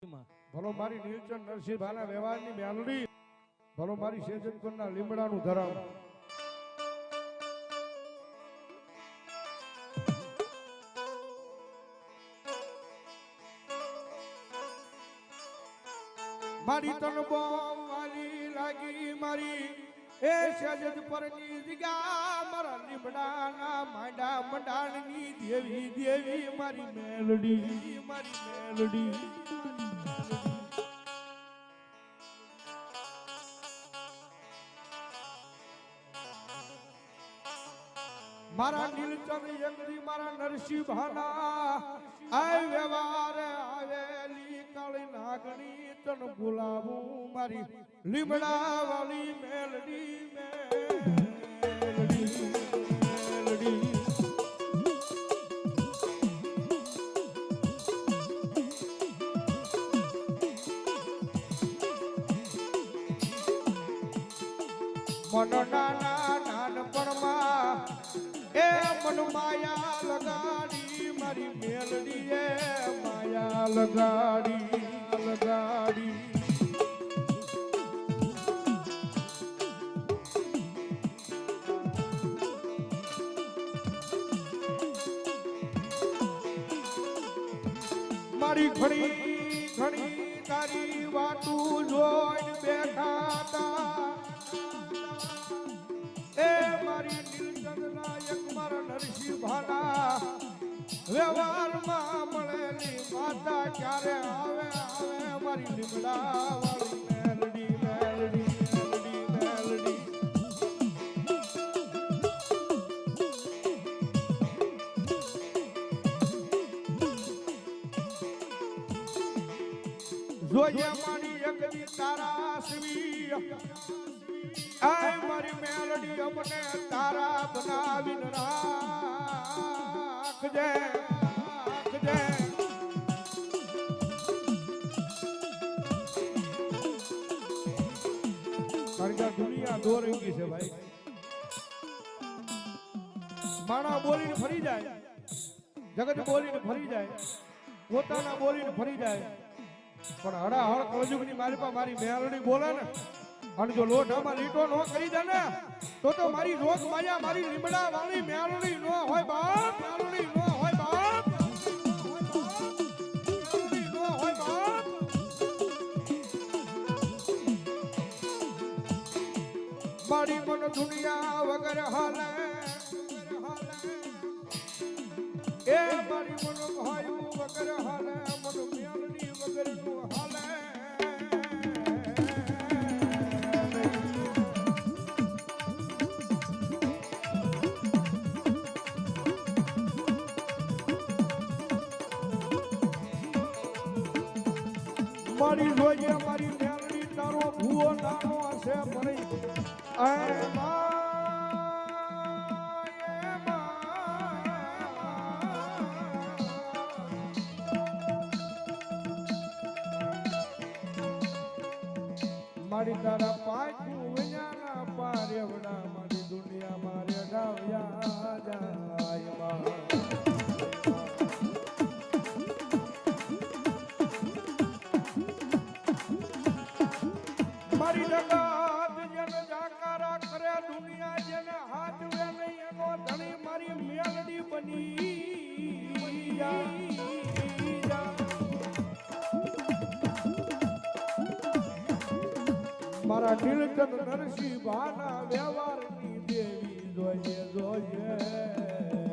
ભલો મારી નીલચંદ નરસિંહ ભાના વ્યવહારની મેલડી, ભલો મારી સેજનપુરના લીમડાનું ધરામ. મારી તન બોમ વાલી લાગી મારી એ સેજદ પરની દિગા મારા લીમડાના માંડા મંડાણની દેવી દેવી મારી મેલડી, મારી મેલડી. મારા નીલચંદ યંગરી મારા નરસિંહ ભાના આય વ્યવહાર આવેલી કાળી નાગણી તન બોલાવું મારી લીમડા વાળી મેલડી, મેલડી, મેલડી. મન નાના નાનપણમાં એ મન માયા લગાડી મારી મેલડી, એ માયા લગાડી, લગાડી. મારી ઘણી ઘણી તારી વાતું જોઈને બેઠા તા એ મારી નીલચંદના એક મારા નરસિંહ ભાના વ્યવહારમાં મળેલી માતા ક્યારે આવે આવે મારી લીમડા વાળી મેલડી, મેલડી, મેલડી, મેલડી. જોઈએ મારી યજ્ઞ તારા શિવી આય મારી મેલડી અમને તારા બનાવીને રાખજે, રાખજે. કારણ કે દુનિયા દોરંગી છે ભાઈ, માણા બોલીને ફરી જાય, જગત બોલીને ફરી જાય, પોતાના બોલીને ફરી જાય, પણ હડાહડ કળજુગની મારી પા મારી મેલડી બોલે ને અને જો લોઢામાં લીટો ન કરી દે ને તો મારી રોગ માયા મારી લીમડા વાળી મેલડી ન હોય બાપ, મેલડી ન હોય બાપ, મેલડી ન હોય બાપ. મારી મન દુનિયા વગર હાલે, એ મારી મન ભાઈ વગર હાલે, મન મેલડી વગર નું હાલે. મારી જોઈએ મારી મેલડી તારો ભૂવો નાનો હશે ભરી મારી તારા પાછું વિનાના પારેવડા મારી દુનિયા મારે ડાવ્યા જાય મારી જગત જેને જાકારા કરે દુનિયા જેને હાથ વે નહીં એનો ધણી મારી મેલડી બની જા. મારા નીલચંદ નરસિંહ ભાના વ્યવહારની દેવી જોઈએ, જોઈએ.